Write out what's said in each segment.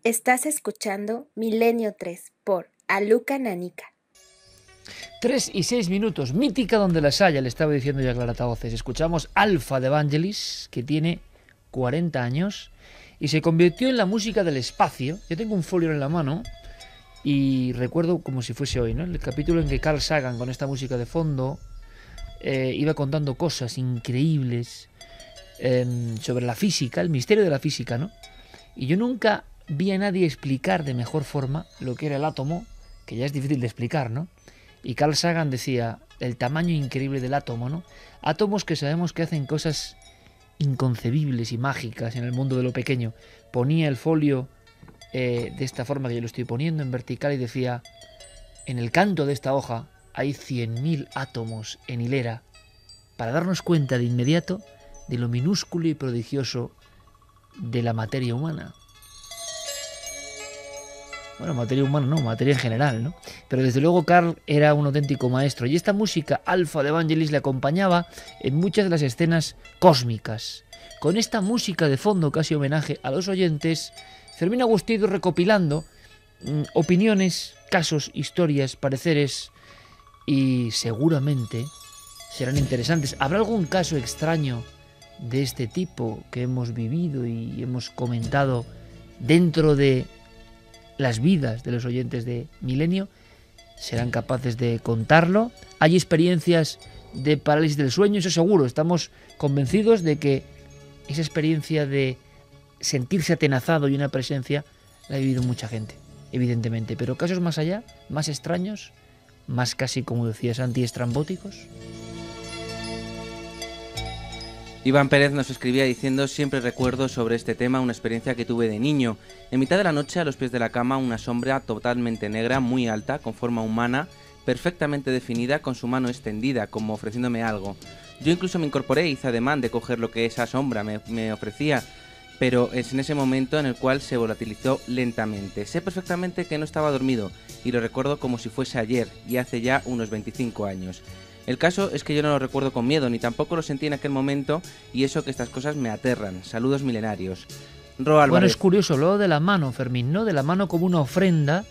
Estás escuchando Milenio 3 por Aluca Nanica. 3 y 6 minutos, mítica donde las haya, le estaba diciendo ya Clara Tavoces. Escuchamos Alpha de Vangelis, que tiene 40 años y se convirtió en la música del espacio. Yo tengo un folio en la mano y recuerdo como si fuese hoy, ¿no? El capítulo en que Carl Sagan, con esta música de fondo, iba contando cosas increíbles sobre la física, el misterio de la física, ¿no? Y yo nunca vi a nadie explicar de mejor forma lo que era el átomo, que ya es difícil de explicar, ¿no? Y Carl Sagan decía el tamaño increíble del átomo, ¿no? Átomos que sabemos que hacen cosas inconcebibles y mágicas en el mundo de lo pequeño. Ponía el folio de esta forma que yo lo estoy poniendo, en vertical, y decía: en el canto de esta hoja hay 100.000 átomos en hilera, para darnos cuenta de inmediato de lo minúsculo y prodigioso de la materia humana. Bueno, materia humana no, materia en general, ¿no? Pero desde luego Carl era un auténtico maestro, y esta música Alpha de Vangelis le acompañaba en muchas de las escenas cósmicas. Con esta música de fondo, casi homenaje a los oyentes, Fermín Agustí ha ido recopilando opiniones, casos, historias, pareceres, y seguramente serán interesantes. ¿Habrá algún caso extraño de este tipo que hemos vivido y hemos comentado dentro de las vidas de los oyentes de Milenio? ¿Serán capaces de contarlo? ¿Hay experiencias de parálisis del sueño? Eso seguro. Estamos convencidos de que esa experiencia de sentirse atenazado y una presencia la ha vivido mucha gente, evidentemente. Pero casos más allá, más extraños, más casi, como decía Santi, estrambóticos. Iván Pérez nos escribía diciendo: siempre recuerdo sobre este tema una experiencia que tuve de niño. En mitad de la noche, a los pies de la cama, una sombra totalmente negra, muy alta, con forma humana, perfectamente definida, con su mano extendida, como ofreciéndome algo. Yo incluso me incorporé y hice ademán de coger lo que esa sombra me ofrecía, pero es en ese momento en el cual se volatilizó lentamente. Sé perfectamente que no estaba dormido, y lo recuerdo como si fuese ayer, y hace ya unos 25 años. El caso es que yo no lo recuerdo con miedo, ni tampoco lo sentí en aquel momento, y eso que estas cosas me aterran. Saludos milenarios. Ro Álvarez. Bueno, es curioso lo de la mano, Fermín, ¿no? De la mano como una ofrenda.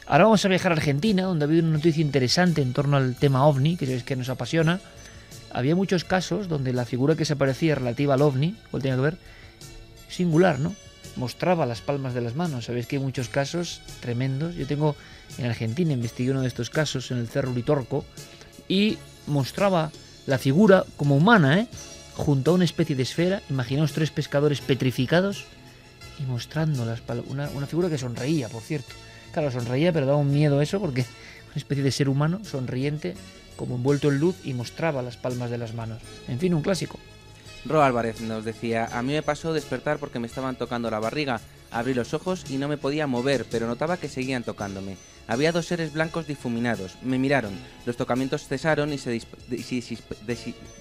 Ahora vamos a viajar a Argentina, donde ha habido una noticia interesante en torno al tema OVNI, que es que nos apasiona. Había muchos casos donde la figura que se aparecía relativa al OVNI, o tenía que ver, singular, ¿no? Mostraba las palmas de las manos. Sabéis que hay muchos casos tremendos. Yo tengo en Argentina, investigué uno de estos casos en el Cerro Uritorco, y mostraba la figura como humana, junto a una especie de esfera. Imaginaos 3 pescadores petrificados y mostrando las palmas. Una figura que sonreía, por cierto. Claro, sonreía, pero daba un miedo eso, porque una especie de ser humano sonriente, como envuelto en luz, y mostraba las palmas de las manos. En fin, un clásico. Ro Álvarez nos decía: a mí me pasó despertar porque me estaban tocando la barriga. Abrí los ojos y no me podía mover, pero notaba que seguían tocándome. Había 2 seres blancos difuminados. Me miraron. Los tocamientos cesaron y se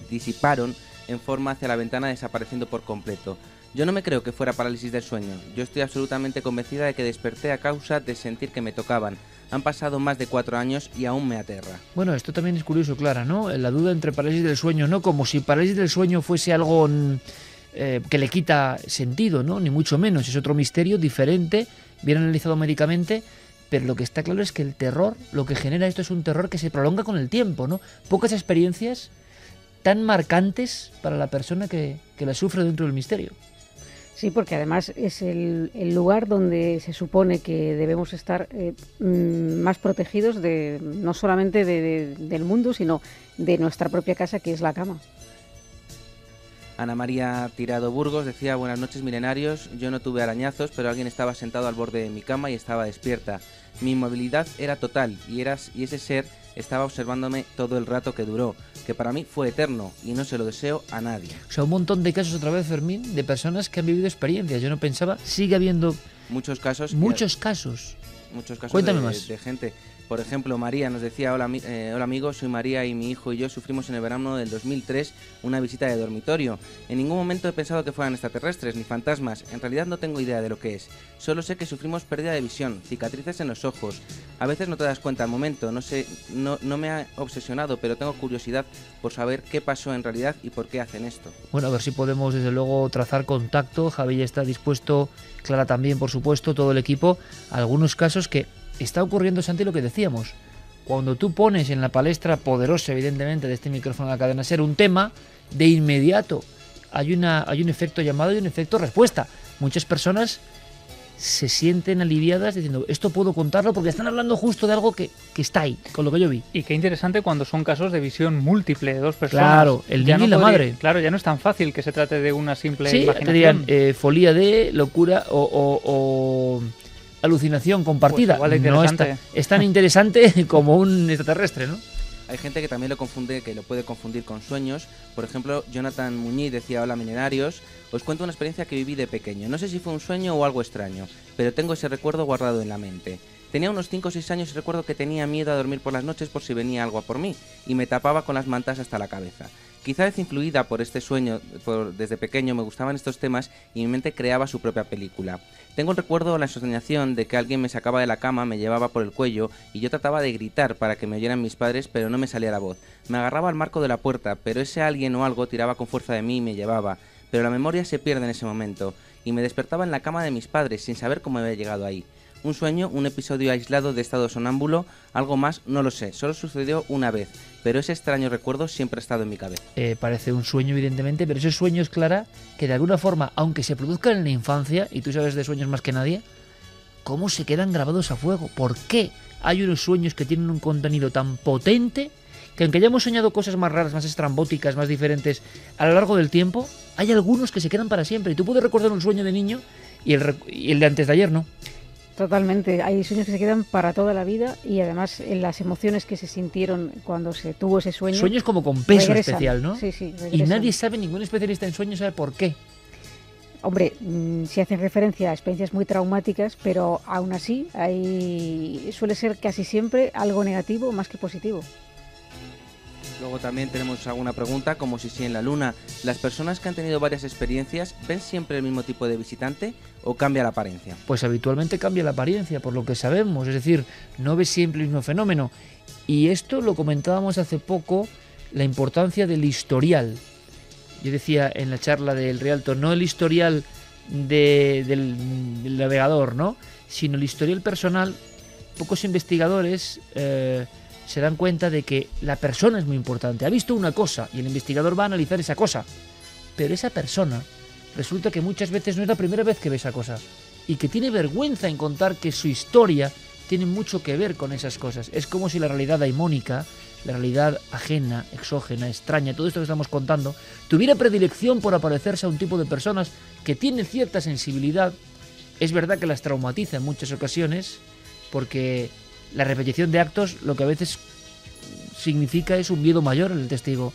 disiparon en forma hacia la ventana, desapareciendo por completo. Yo no me creo que fuera parálisis del sueño. Yo estoy absolutamente convencida de que desperté a causa de sentir que me tocaban. Han pasado más de 4 años y aún me aterra. Bueno, esto también es curioso, Clara, ¿no? La duda entre parálisis del sueño, no como si parálisis del sueño fuese algo que le quita sentido, ¿no? Ni mucho menos. Es otro misterio diferente, bien analizado médicamente, pero lo que está claro es que el terror, lo que genera esto es un terror que se prolonga con el tiempo, ¿no? Pocas experiencias tan marcantes para la persona que la sufre dentro del misterio. Sí, porque además es el lugar donde se supone que debemos estar más protegidos no solamente del mundo, sino de nuestra propia casa, que es la cama. Ana María Tirado Burgos decía: buenas noches milenarios, yo no tuve arañazos, pero alguien estaba sentado al borde de mi cama y estaba despierta. Mi inmovilidad era total y ese ser estaba observándome todo el rato que duró, que para mí fue eterno y no se lo deseo a nadie. O sea, un montón de casos otra vez, Fermín, de personas que han vivido experiencias. Yo no pensaba, sigue habiendo muchos casos. Muchos casos. muchos casos Cuéntame más. de gente. Por ejemplo, María nos decía, hola amigos, soy María y mi hijo y yo sufrimos en el verano del 2003 una visita de dormitorio. En ningún momento he pensado que fueran extraterrestres ni fantasmas, en realidad no tengo idea de lo que es. Solo sé que sufrimos pérdida de visión, cicatrices en los ojos. A veces no te das cuenta al momento, no me ha obsesionado, pero tengo curiosidad por saber qué pasó en realidad y por qué hacen esto. Bueno, a ver si podemos desde luego trazar contacto. Javi ya está dispuesto, Clara también, por supuesto, todo el equipo. Algunos casos que está ocurriendo, Santi, lo que decíamos. Cuando tú pones en la palestra poderosa, evidentemente, de este micrófono de la cadena SER un tema, de inmediato hay un efecto llamado y un efecto respuesta. Muchas personas se sienten aliviadas diciendo, esto puedo contarlo porque están hablando justo de algo que está ahí, con lo que yo vi. Y qué interesante cuando son casos de visión múltiple de dos personas. Claro, el niño y la madre. Claro, ya no es tan fácil que se trate de una simple sí, imaginación. Te dirían folía de locura o alucinación compartida. Pues no es tan interesante como un extraterrestre, ¿no? Hay gente que también lo puede confundir con sueños. Por ejemplo, Jonathan Muñiz decía, hola milenarios, os cuento una experiencia que viví de pequeño. No sé si fue un sueño o algo extraño, pero tengo ese recuerdo guardado en la mente. Tenía unos 5 o 6 años y recuerdo que tenía miedo a dormir por las noches por si venía algo a por mí, y me tapaba con las mantas hasta la cabeza. Quizá vez influida por este sueño, desde pequeño me gustaban estos temas y mi mente creaba su propia película. Tengo el recuerdo o la asociación de que alguien me sacaba de la cama, me llevaba por el cuello y yo trataba de gritar para que me oyeran mis padres, pero no me salía la voz. Me agarraba al marco de la puerta, pero ese alguien o algo tiraba con fuerza de mí y me llevaba. Pero la memoria se pierde en ese momento y me despertaba en la cama de mis padres sin saber cómo había llegado ahí. Un sueño, un episodio aislado de estado sonámbulo, algo más, no lo sé, solo sucedió una vez, pero ese extraño recuerdo siempre ha estado en mi cabeza. Parece un sueño, evidentemente, pero esos sueños, Clara, que de alguna forma, aunque se produzcan en la infancia, y tú sabes de sueños más que nadie, ¿cómo se quedan grabados a fuego? ¿Por qué hay unos sueños que tienen un contenido tan potente que aunque hayamos soñado cosas más raras, más estrambóticas, más diferentes a lo largo del tiempo, hay algunos que se quedan para siempre? Y tú puedes recordar un sueño de niño y el de antes de ayer, ¿no? Totalmente, hay sueños que se quedan para toda la vida y además las emociones que se sintieron cuando se tuvo ese sueño. Sueños como con peso regresan, especial, ¿no? Sí, regresan. Y nadie sabe, ningún especialista en sueños sabe por qué. Hombre, se hacen referencia a experiencias muy traumáticas, pero aún así suele ser casi siempre algo negativo más que positivo. Luego también tenemos alguna pregunta, como si en la Luna, ¿las personas que han tenido varias experiencias ven siempre el mismo tipo de visitante o cambia la apariencia? Pues habitualmente cambia la apariencia, por lo que sabemos, es decir, no ves siempre el mismo fenómeno. Y esto lo comentábamos hace poco, la importancia del historial. Yo decía en la charla del Rialto, no el historial del navegador, ¿no? Sino el historial personal. Pocos investigadores se dan cuenta de que la persona es muy importante. Ha visto una cosa y el investigador va a analizar esa cosa. Pero esa persona resulta que muchas veces no es la primera vez que ve esa cosa y que tiene vergüenza en contar que su historia tiene mucho que ver con esas cosas. Es como si la realidad daimónica, la realidad ajena, exógena, extraña, todo esto que estamos contando, tuviera predilección por aparecerse a un tipo de personas que tienen cierta sensibilidad. Es verdad que las traumatiza en muchas ocasiones porque la repetición de actos lo que a veces significa es un miedo mayor en el testigo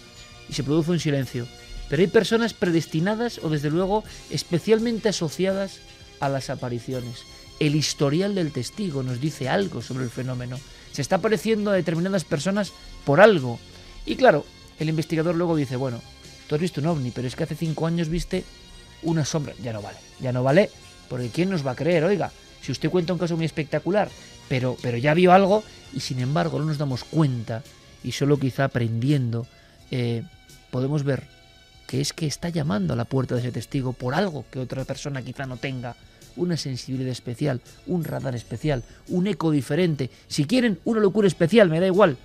y se produce un silencio. Pero hay personas predestinadas o desde luego especialmente asociadas a las apariciones. El historial del testigo nos dice algo sobre el fenómeno. Se está apareciendo a determinadas personas por algo. Y claro, el investigador luego dice, bueno, tú has visto un ovni, pero es que hace 5 años viste una sombra. Ya no vale, porque ¿quién nos va a creer? Oiga, si usted cuenta un caso muy espectacular, pero ya vio algo y sin embargo no nos damos cuenta y solo quizá aprendiendo podemos ver que es que está llamando a la puerta de ese testigo por algo que otra persona quizá no tenga, una sensibilidad especial, un radar especial, un eco diferente, si quieren una locura especial, me da igual,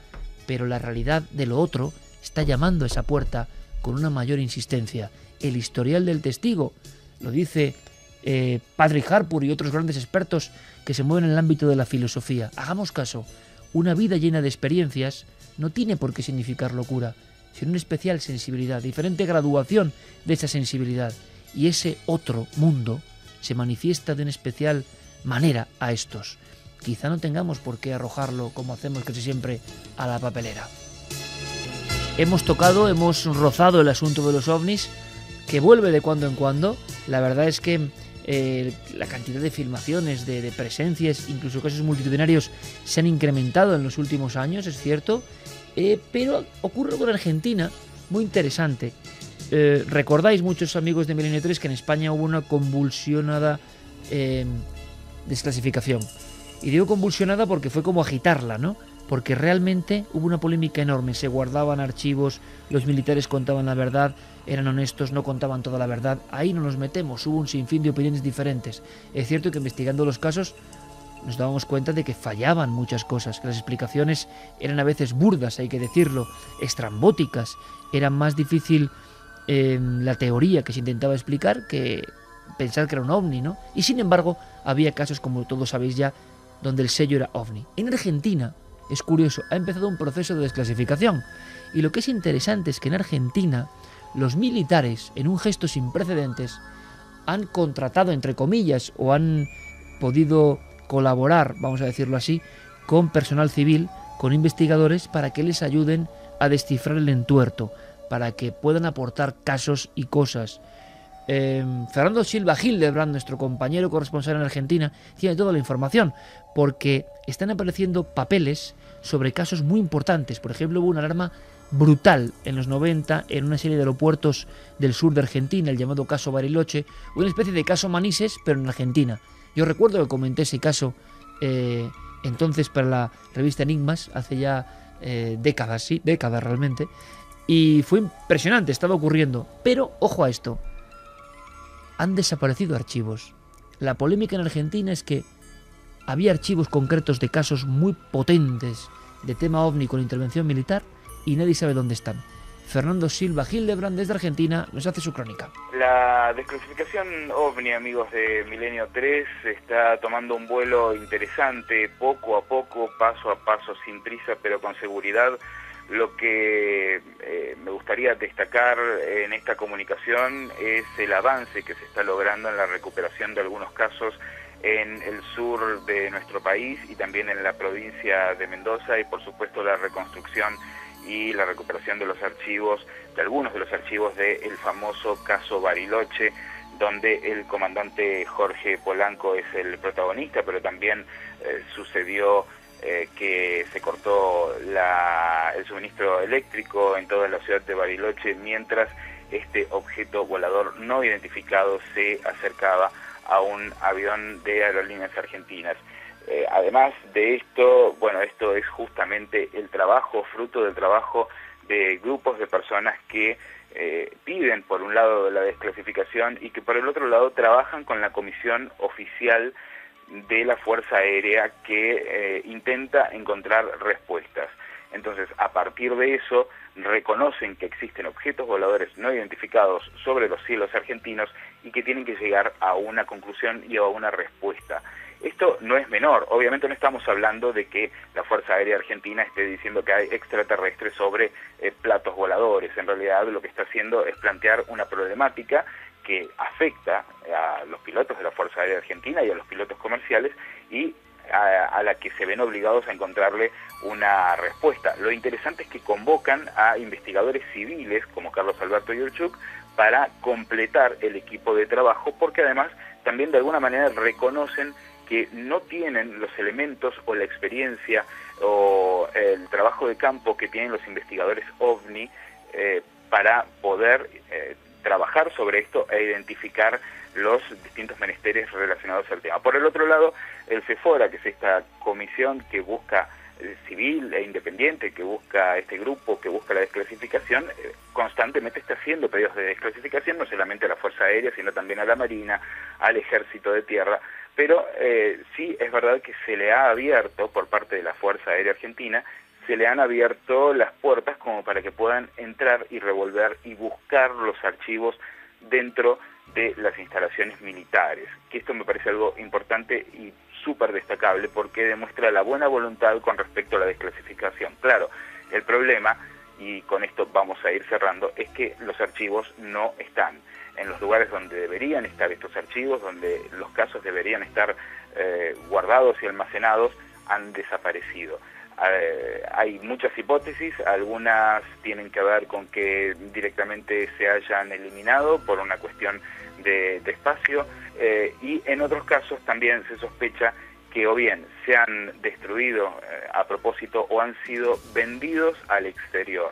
pero la realidad de lo otro está llamando a esa puerta con una mayor insistencia. El historial del testigo, lo dice Patrick Harpur y otros grandes expertos que se mueven en el ámbito de la filosofía. Hagamos caso, una vida llena de experiencias no tiene por qué significar locura, sino una especial sensibilidad, diferente graduación de esa sensibilidad. Y ese otro mundo se manifiesta de una especial manera a estos. Quizá no tengamos por qué arrojarlo, como hacemos casi siempre, a la papelera. Hemos rozado el asunto de los ovnis, que vuelve de cuando en cuando. La verdad es que la cantidad de filmaciones, de presencias, incluso casos multitudinarios se han incrementado en los últimos años, es cierto, pero ocurre con Argentina, muy interesante. Recordáis, muchos amigos de Milenio 3, que en España hubo una convulsionada desclasificación. Y digo convulsionada porque fue como agitarla, ¿no? Porque realmente hubo una polémica enorme, se guardaban archivos, los militares contaban la verdad, eran honestos, no contaban toda la verdad, ahí no nos metemos, hubo un sinfín de opiniones diferentes. Es cierto que investigando los casos nos dábamos cuenta de que fallaban muchas cosas, que las explicaciones eran a veces burdas, hay que decirlo, estrambóticas, era más difícil la teoría que se intentaba explicar que pensar que era un ovni, ¿no? Y sin embargo había casos, como todos sabéis ya, donde el sello era ovni. En Argentina, es curioso, ha empezado un proceso de desclasificación. Y lo que es interesante es que en Argentina los militares, en un gesto sin precedentes, han contratado, entre comillas, o han podido colaborar, vamos a decirlo así, con personal civil, con investigadores, para que les ayuden a descifrar el entuerto, para que puedan aportar casos y cosas. Fernando Silva Hildebrand, nuestro compañero corresponsal en Argentina, tiene toda la información, porque están apareciendo papeles sobre casos muy importantes. Por ejemplo, hubo una alarma brutal en los 90 en una serie de aeropuertos del sur de Argentina, el llamado caso Bariloche, una especie de caso Manises, pero en Argentina. Yo recuerdo que comenté ese caso entonces para la revista Enigmas, hace ya décadas, sí, décadas realmente, y fue impresionante, estaba ocurriendo. Pero, ojo a esto, han desaparecido archivos. La polémica en Argentina es que había archivos concretos de casos muy potentes de tema ovni con intervención militar y nadie sabe dónde están. Fernando Silva Hildebrand desde Argentina nos hace su crónica. La desclasificación ovni, amigos de Milenio 3, está tomando un vuelo interesante, poco a poco, paso a paso, sin prisa, pero con seguridad. Lo que me gustaría destacar en esta comunicación es el avance que se está logrando en la recuperación de algunos casos en el sur de nuestro país y también en la provincia de Mendoza, y por supuesto la reconstrucción y la recuperación de los archivos, de algunos de los archivos del famoso caso Bariloche, donde el comandante Jorge Polanco es el protagonista, pero también sucedió que se cortó el suministro eléctrico en toda la ciudad de Bariloche mientras este objeto volador no identificado se acercaba a un avión de Aerolíneas Argentinas. Además de esto, bueno, esto es justamente el trabajo, fruto del trabajo de grupos de personas que piden por un lado la desclasificación y que por el otro lado trabajan con la comisión oficial de la Fuerza Aérea que intenta encontrar respuestas. Entonces, a partir de eso, reconocen que existen objetos voladores no identificados sobre los cielos argentinos y que tienen que llegar a una conclusión y a una respuesta. Esto no es menor, obviamente no estamos hablando de que la Fuerza Aérea Argentina esté diciendo que hay extraterrestres sobre platos voladores. En realidad lo que está haciendo es plantear una problemática que afecta a los pilotos de la Fuerza Aérea Argentina y a los pilotos comerciales y a la que se ven obligados a encontrarle una respuesta. Lo interesante es que convocan a investigadores civiles como Carlos Alberto Yurchuk para completar el equipo de trabajo, porque además también de alguna manera reconocen que no tienen los elementos o la experiencia o el trabajo de campo que tienen los investigadores OVNI para poder trabajar sobre esto e identificar los distintos menesteres relacionados al tema. Por el otro lado, el CEFORA, que es esta comisión que busca civil e independiente, que busca este grupo, que busca la desclasificación, constantemente está haciendo pedidos de desclasificación, no solamente a la Fuerza Aérea, sino también a la Marina, al Ejército de Tierra, pero sí es verdad que se le ha abierto por parte de la Fuerza Aérea Argentina, se le han abierto las puertas como para que puedan entrar y revolver y buscar los archivos dentro de las instalaciones militares, que esto me parece algo importante y súper destacable porque demuestra la buena voluntad con respecto a la desclasificación. Claro, el problema, y con esto vamos a ir cerrando, es que los archivos no están en los lugares donde deberían estar estos archivos, donde los casos deberían estar guardados y almacenados, han desaparecido. Hay muchas hipótesis, algunas tienen que ver con que directamente se hayan eliminado por una cuestión de espacio, y en otros casos también se sospecha que o bien se han destruido a propósito o han sido vendidos al exterior.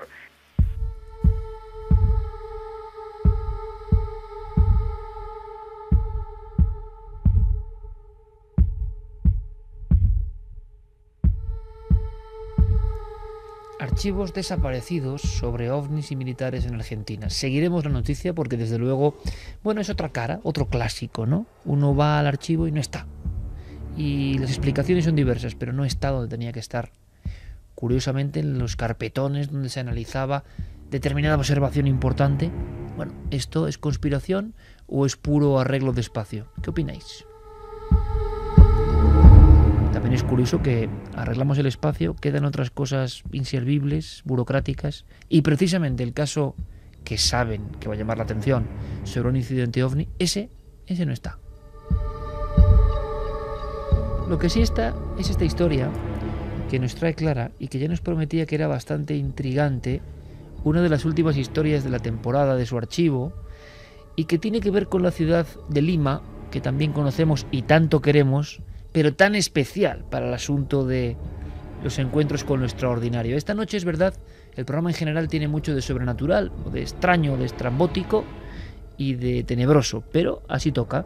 Archivos desaparecidos sobre ovnis y militares en Argentina. Seguiremos la noticia porque desde luego, bueno, es otra cara, otro clásico, ¿no? Uno va al archivo y no está. Y las explicaciones son diversas, pero no está donde tenía que estar. Curiosamente, en los carpetones donde se analizaba determinada observación importante. Bueno, ¿esto es conspiración o es puro arreglo de espacio? ¿Qué opináis? También es curioso que arreglamos el espacio, quedan otras cosas inservibles, burocráticas, y precisamente el caso que saben que va a llamar la atención sobre un incidente ovni, ese no está. Lo que sí está es esta historia que nos trae Clara y que ya nos prometía que era bastante intrigante, una de las últimas historias de la temporada de su archivo, y que tiene que ver con la ciudad de Lima, que también conocemos y tanto queremos, pero tan especial para el asunto de los encuentros con lo extraordinario. Esta noche, es verdad, el programa en general tiene mucho de sobrenatural, de extraño, de estrambótico y de tenebroso, pero así toca.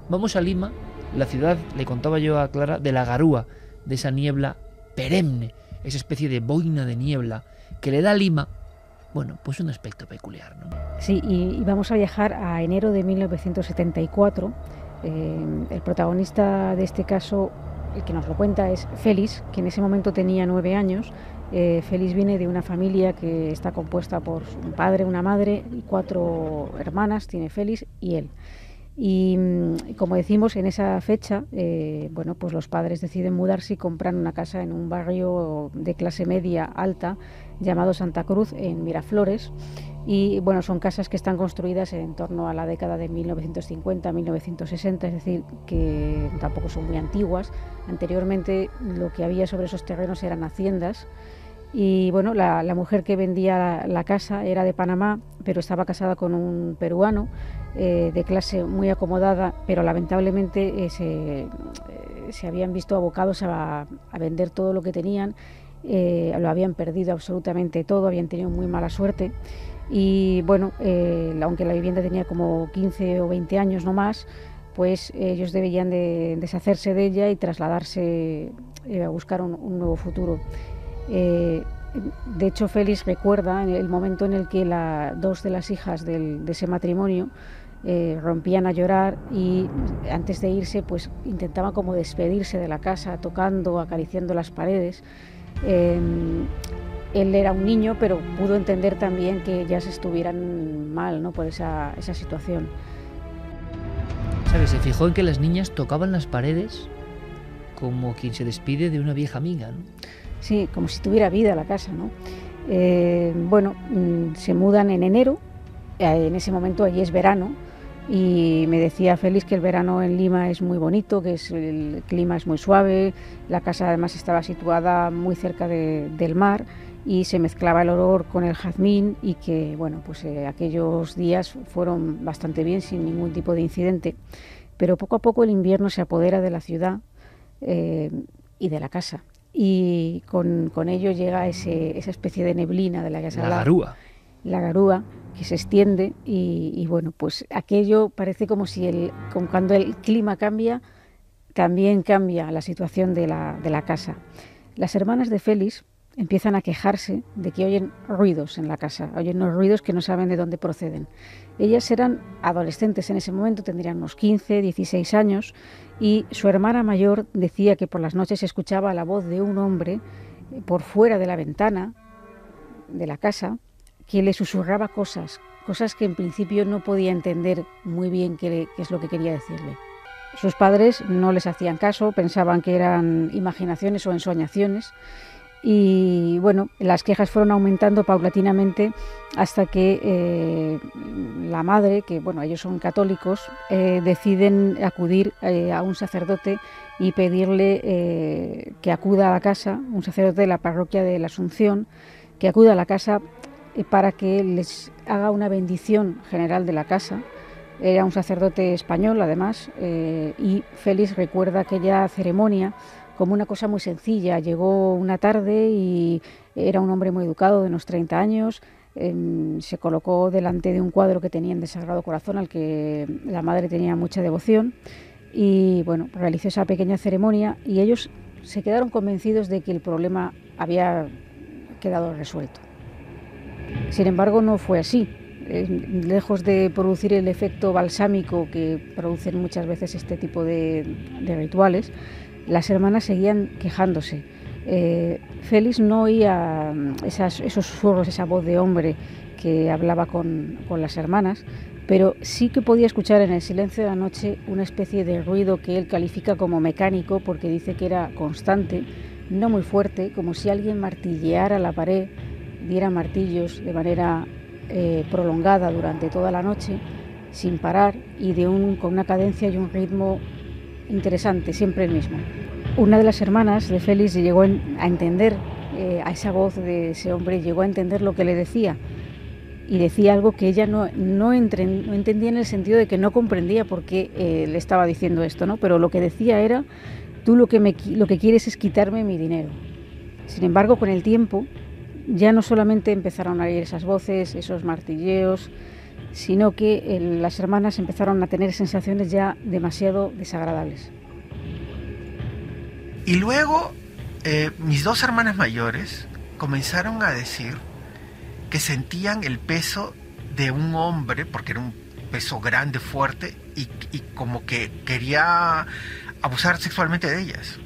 Vamos a Lima, la ciudad, le contaba yo a Clara, de la garúa, de esa niebla perenne, esa especie de boina de niebla que le da a Lima, bueno, pues un aspecto peculiar, ¿no? Sí, y vamos a viajar a enero de 1974. El protagonista de este caso, el que nos lo cuenta, es Félix, que en ese momento tenía 9 años. Félix viene de una familia que está compuesta por un padre, una madre y 4 hermanas, tiene Félix y él. Y como decimos, en esa fecha, bueno, pues los padres deciden mudarse y compran una casa en un barrio de clase media alta llamado Santa Cruz, en Miraflores. Y bueno, son casas que están construidas en torno a la década de 1950-1960, es decir, que tampoco son muy antiguas. Anteriormente lo que había sobre esos terrenos eran haciendas. Y bueno, la mujer que vendía la casa era de Panamá, pero estaba casada con un peruano de clase muy acomodada, pero lamentablemente se habían visto abocados a vender todo lo que tenían. Lo habían perdido absolutamente todo, habían tenido muy mala suerte. Y bueno, aunque la vivienda tenía como 15 o 20 años no más, pues ellos debían de deshacerse de ella y trasladarse a buscar un nuevo futuro. De hecho, Félix recuerda el momento en el que 2 de las hijas de ese matrimonio rompían a llorar y antes de irse pues intentaban como despedirse de la casa, tocando, acariciando las paredes. Él era un niño, pero pudo entender también que ellas estuvieran mal, ¿no?, por esa situación. ¿Sabes? Se fijó en que las niñas tocaban las paredes como quien se despide de una vieja amiga, ¿no? Sí, como si tuviera vida la casa, ¿no? Bueno, se mudan en enero, en ese momento allí es verano, y me decía Félix que el verano en Lima es muy bonito, que el clima es muy suave, la casa además estaba situada muy cerca del mar y se mezclaba el olor con el jazmín y que, bueno, pues aquellos días fueron bastante bien sin ningún tipo de incidente. Pero poco a poco el invierno se apodera de la ciudad y de la casa. Y con ello llega esa especie de neblina de la que se habla. La garúa. La garúa, que se extiende y bueno, pues aquello parece como si cuando el clima cambia, también cambia la situación de la casa. Las hermanas de Félix empiezan a quejarse de que oyen ruidos en la casa, oyen unos ruidos que no saben de dónde proceden. Ellas eran adolescentes en ese momento, tendrían unos 15, 16 años, y su hermana mayor decía que por las noches se escuchaba la voz de un hombre por fuera de la ventana de la casa que le susurraba cosas que en principio no podía entender muy bien qué es lo que quería decirle. Sus padres no les hacían caso, pensaban que eran imaginaciones o ensoñaciones. Y bueno, las quejas fueron aumentando paulatinamente hasta que la madre, que bueno, ellos son católicos, deciden acudir a un sacerdote y pedirle que acuda a la casa, un sacerdote de la parroquia de la Asunción, que acuda a la casa para que les haga una bendición general de la casa, Era un sacerdote español, además, y Félix recuerda aquella ceremonia como una cosa muy sencilla. Llegó una tarde y era un hombre muy educado, de unos 30 años, se colocó delante de un cuadro que tenían de Sagrado Corazón, al que la madre tenía mucha devoción, y bueno, realizó esa pequeña ceremonia y ellos se quedaron convencidos de que el problema había quedado resuelto. Sin embargo, no fue así. Lejos de producir el efecto balsámico que producen muchas veces este tipo de rituales, las hermanas seguían quejándose. Félix no oía esos susurros, esa voz de hombre que hablaba con las hermanas, pero sí que podía escuchar en el silencio de la noche una especie de ruido que él califica como mecánico, porque dice que era constante, no muy fuerte, como si alguien martilleara la pared, diera martillos de manera prolongada durante toda la noche, sin parar y con una cadencia y un ritmo interesante, siempre el mismo. Una de las hermanas de Félix llegó a entender a esa voz de ese hombre, llegó a entender lo que le decía, y decía algo que ella no entendía, en el sentido de que no comprendía por qué le estaba diciendo esto, ¿no? Pero lo que decía era: tú lo que quieres es quitarme mi dinero. Sin embargo, con el tiempo ya no solamente empezaron a oír esas voces, esos martilleos, sino que las hermanas empezaron a tener sensaciones ya demasiado desagradables. Y luego mis dos hermanas mayores comenzaron a decir que sentían el peso de un hombre, porque era un peso grande, fuerte, y como que quería abusar sexualmente de ellas.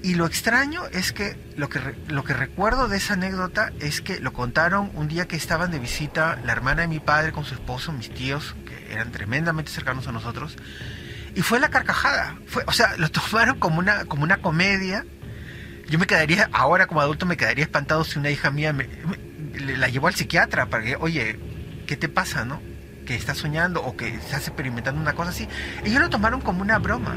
Y lo extraño es que lo que recuerdo de esa anécdota es que lo contaron un día que estaban de visita la hermana de mi padre con su esposo, mis tíos, que eran tremendamente cercanos a nosotros, y fue la carcajada. O sea, lo tomaron como una comedia. Yo me quedaría, ahora como adulto, me quedaría espantado si una hija mía la llevó al psiquiatra para que, oye, ¿qué te pasa, no? Que estás soñando o que estás experimentando una cosa así. Ellos lo tomaron como una broma.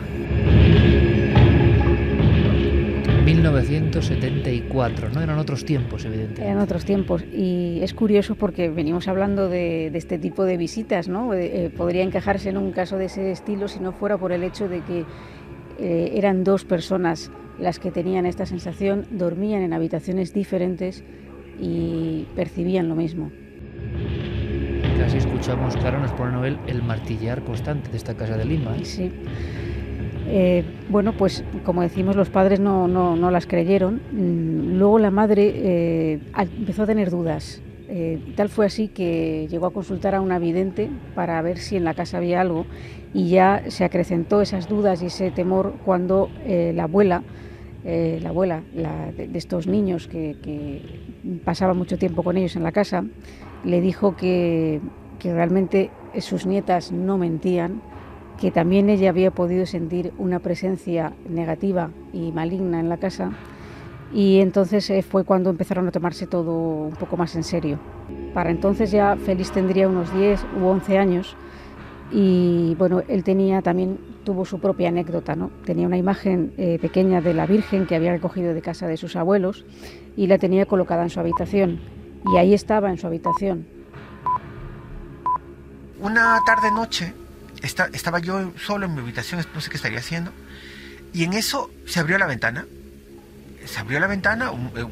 1974, ¿no? Eran otros tiempos, evidentemente. Eran otros tiempos, y es curioso porque venimos hablando de este tipo de visitas, ¿no? Podría encajarse en un caso de ese estilo si no fuera por el hecho de que eran dos personas las que tenían esta sensación, dormían en habitaciones diferentes y percibían lo mismo. Casi escuchamos, claro, nos pone Noel el martillear constante de esta casa de Lima, ¿eh? Sí. Bueno, pues como decimos, los padres no las creyeron. Luego la madre empezó a tener dudas. Tal fue así que llegó a consultar a una vidente para ver si en la casa había algo, y ya se acrecentó esas dudas y ese temor cuando la abuela de estos niños que pasaba mucho tiempo con ellos en la casa, le dijo que realmente sus nietas no mentían, que también ella había podido sentir una presencia negativa y maligna en la casa, y entonces fue cuando empezaron a tomarse todo un poco más en serio. Para entonces ya Félix tendría unos 10 u 11 años, y bueno, él tuvo su propia anécdota, ¿no? Tenía una imagen pequeña de la Virgen que había recogido de casa de sus abuelos y la tenía colocada en su habitación, y ahí estaba en su habitación. Una tarde-noche estaba yo solo en mi habitación, no sé qué estaría haciendo, y en eso se abrió la ventana,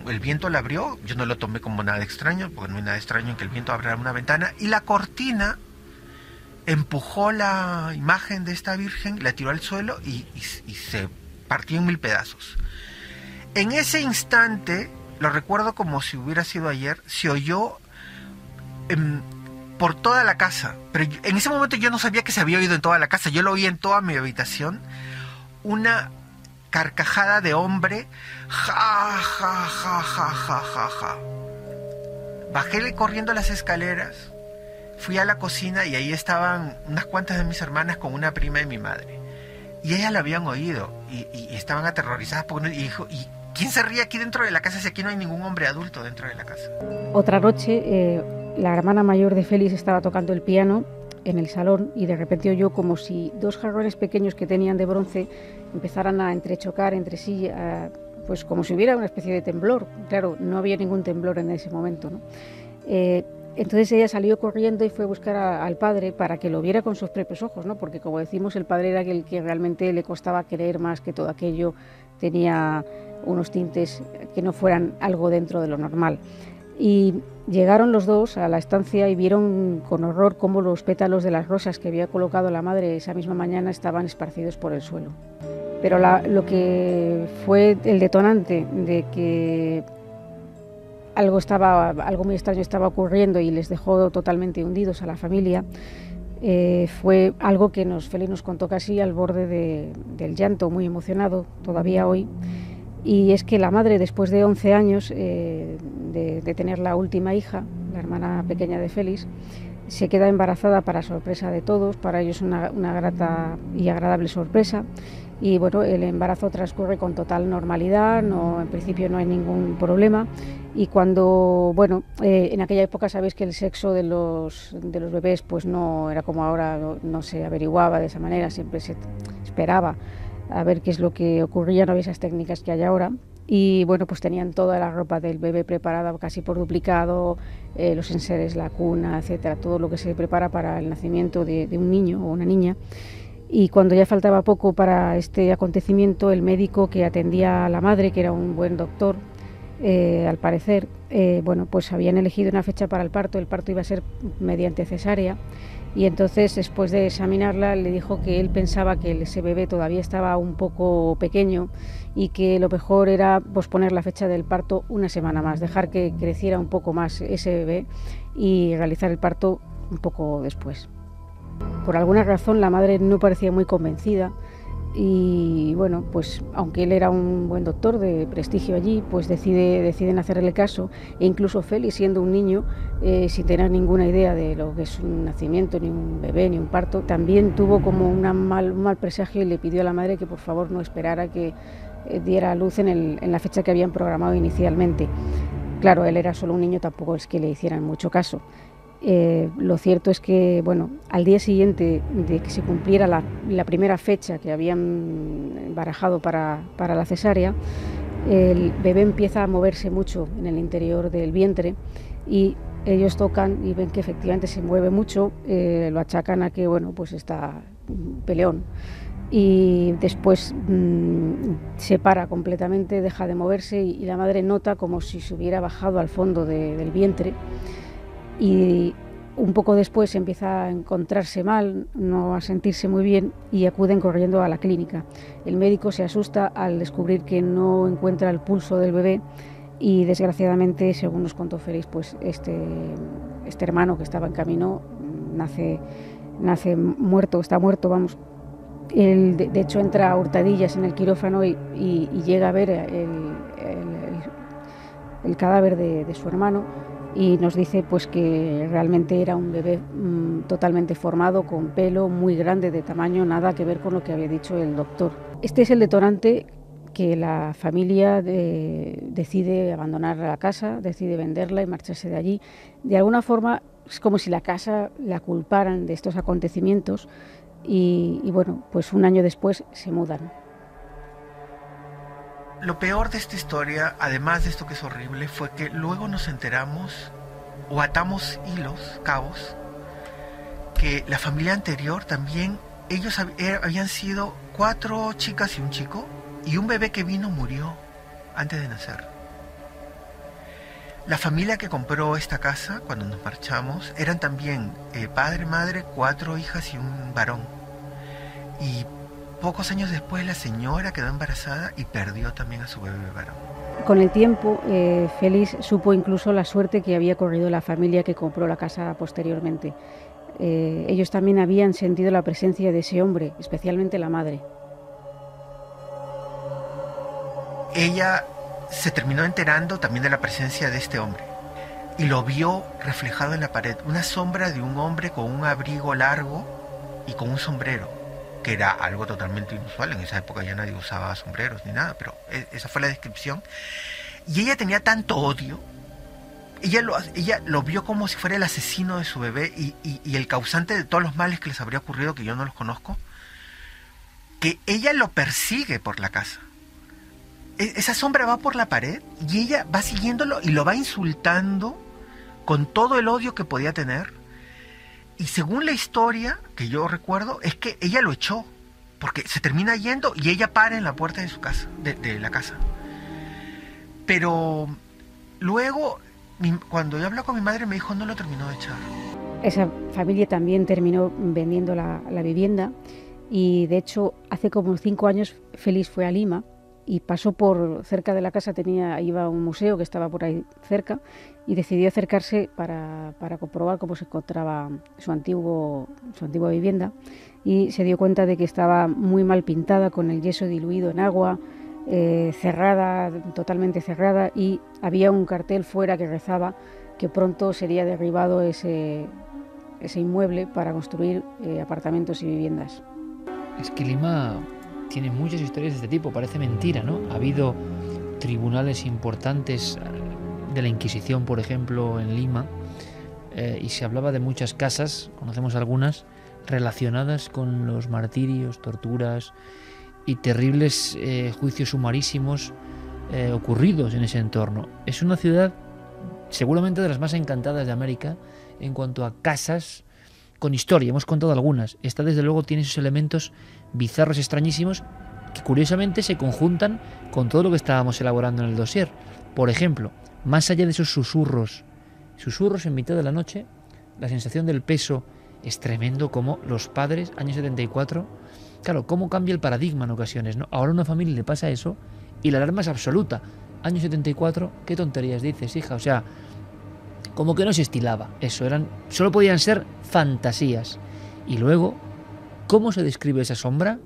el viento la abrió. Yo no lo tomé como nada extraño, porque no hay nada extraño en que el viento abra una ventana, y la cortina empujó la imagen de esta Virgen, la tiró al suelo y se partió en 1000 pedazos. En ese instante, lo recuerdo como si hubiera sido ayer, se oyó por toda la casa, pero en ese momento yo no sabía que se había oído en toda la casa, yo lo oí en toda mi habitación, una carcajada de hombre, ja, ja, ja, ja, ja, ja, ja. Bajé corriendo las escaleras, fui a la cocina y ahí estaban unas cuantas de mis hermanas con una prima de mi madre, y ellas la habían oído y estaban aterrorizadas porque y dijo, ¿y quién se ríe aquí dentro de la casa si aquí no hay ningún hombre adulto dentro de la casa? Otra noche la hermana mayor de Félix estaba tocando el piano en el salón, y de repente oyó como si dos jarrones pequeños que tenían de bronce empezaran a entrechocar entre sí, pues como si hubiera una especie de temblor. Claro, no había ningún temblor en ese momento, ¿no? Entonces ella salió corriendo y fue a buscar al padre para que lo viera con sus propios ojos, ¿no? Porque como decimos, el padre era el que realmente le costaba creer más que todo aquello tenía unos tintes que no fueran algo dentro de lo normal. Y llegaron los dos a la estancia y vieron con horror cómo los pétalos de las rosas que había colocado la madre esa misma mañana estaban esparcidos por el suelo. Pero lo que fue el detonante de que algo muy extraño estaba ocurriendo y les dejó totalmente hundidos a la familia, fue algo que Félix nos contó casi al borde del llanto, muy emocionado todavía hoy. Y es que la madre, después de 11 años de tener la última hija, la hermana pequeña de Félix, se queda embarazada para sorpresa de todos, para ellos una grata y agradable sorpresa. Y bueno, el embarazo transcurre con total normalidad, en principio no hay ningún problema. Y cuando, en aquella época sabéis que el sexo de los bebés pues no era como ahora, no se averiguaba de esa manera, siempre se esperaba a ver qué es lo que ocurría, no había esas técnicas que hay ahora. Y bueno, pues tenían toda la ropa del bebé preparada casi por duplicado, los enseres, la cuna, etcétera, todo lo que se prepara para el nacimiento de un niño o una niña. Y cuando ya faltaba poco para este acontecimiento, el médico que atendía a la madre, que era un buen doctor, al parecer, pues habían elegido una fecha para el parto iba a ser mediante cesárea. Y entonces, después de examinarla, le dijo que él pensaba que ese bebé todavía estaba un poco pequeño y que lo mejor era posponer la fecha del parto una semana más, dejar que creciera un poco más ese bebé y realizar el parto un poco después. Por alguna razón la madre no parecía muy convencida y bueno, pues aunque él era un buen doctor de prestigio allí, pues deciden hacerle caso, e incluso Félix, siendo un niño, sin tener ninguna idea de lo que es un nacimiento, ni un bebé, ni un parto, también tuvo como un mal presagio y le pidió a la madre que por favor no esperara que diera a luz en la fecha que habían programado inicialmente. Claro, él era solo un niño, tampoco es que le hicieran mucho caso. Lo cierto es que, al día siguiente de que se cumpliera la primera fecha que habían barajado para la cesárea, el bebé empieza a moverse mucho en el interior del vientre y ellos tocan y ven que efectivamente se mueve mucho, lo achacan a que, pues está peleón. Y después se para completamente, deja de moverse y la madre nota como si se hubiera bajado al fondo del vientre. Y un poco después empieza a encontrarse mal, no a sentirse muy bien y acuden corriendo a la clínica. El médico se asusta al descubrir que no encuentra el pulso del bebé y desgraciadamente, según nos contó Félix, pues este hermano que estaba en camino nace muerto, está muerto, vamos. Él, de hecho, entra a hurtadillas en el quirófano y llega a ver el cadáver de su hermano. Y nos dice pues que realmente era un bebé totalmente formado, con pelo muy grande de tamaño, nada que ver con lo que había dicho el doctor. Este es el detonante que la familia decide abandonar la casa, decide venderla y marcharse de allí. De alguna forma es como si la casa la culparan de estos acontecimientos y pues un año después se mudan. Lo peor de esta historia, además de esto que es horrible, fue que luego nos enteramos o atamos cabos, que la familia anterior también, ellos habían sido 4 chicas y un chico, y un bebé que murió antes de nacer. La familia que compró esta casa, cuando nos marchamos, eran también padre, madre, 4 hijas y un varón. Y pocos años después la señora quedó embarazada y perdió también a su bebé varón. Con el tiempo, Félix supo incluso la suerte que había corrido la familia que compró la casa posteriormente. Ellos también habían sentido la presencia de ese hombre, especialmente la madre. Ella se terminó enterando también de la presencia de este hombre y lo vio reflejado en la pared, una sombra de un hombre con un abrigo largo y con un sombrero, que era algo totalmente inusual. En esa época ya nadie usaba sombreros ni nada, pero esa fue la descripción. Y ella tenía tanto odio, ella lo vio como si fuera el asesino de su bebé y el causante de todos los males que les habría ocurrido, que yo no los conozco, que ella lo persigue por la casa. Esa sombra va por la pared y ella va siguiéndolo y lo va insultando con todo el odio que podía tener. Y según la historia que yo recuerdo, es que ella lo echó, porque se termina yendo y ella para en la puerta de su casa, de la casa. Pero luego, cuando yo hablé con mi madre, me dijo, no lo terminó de echar. Esa familia también terminó vendiendo la vivienda y, de hecho, hace como 5 años Félix fue a Lima y pasó por cerca de la casa, iba a un museo que estaba por ahí cerca y decidió acercarse para comprobar cómo se encontraba su antigua vivienda, y se dio cuenta de que estaba muy mal pintada, con el yeso diluido en agua, cerrada, totalmente cerrada, y había un cartel fuera que rezaba que pronto sería derribado ese inmueble para construir apartamentos y viviendas. Es que Lima tiene muchas historias de este tipo, parece mentira, ¿no? Ha habido tribunales importantes de la Inquisición, por ejemplo, en Lima, y se hablaba de muchas casas, conocemos algunas, relacionadas con los martirios, torturas y terribles juicios sumarísimos ocurridos en ese entorno. Es una ciudad seguramente de las más encantadas de América en cuanto a casas con historia. Hemos contado algunas. Esta, desde luego, tiene esos elementos bizarros, extrañísimos, que curiosamente se conjuntan con todo lo que estábamos elaborando en el dossier. Por ejemplo, más allá de esos susurros en mitad de la noche, la sensación del peso es tremendo, como los padres, año 74, claro, cómo cambia el paradigma en ocasiones, ¿no? Ahora a una familia le pasa eso y la alarma es absoluta. Año 74, ¿qué tonterías dices, hija? O sea, como que no se estilaba eso, solo podían ser fantasías. Y luego, ¿cómo se describe esa sombra?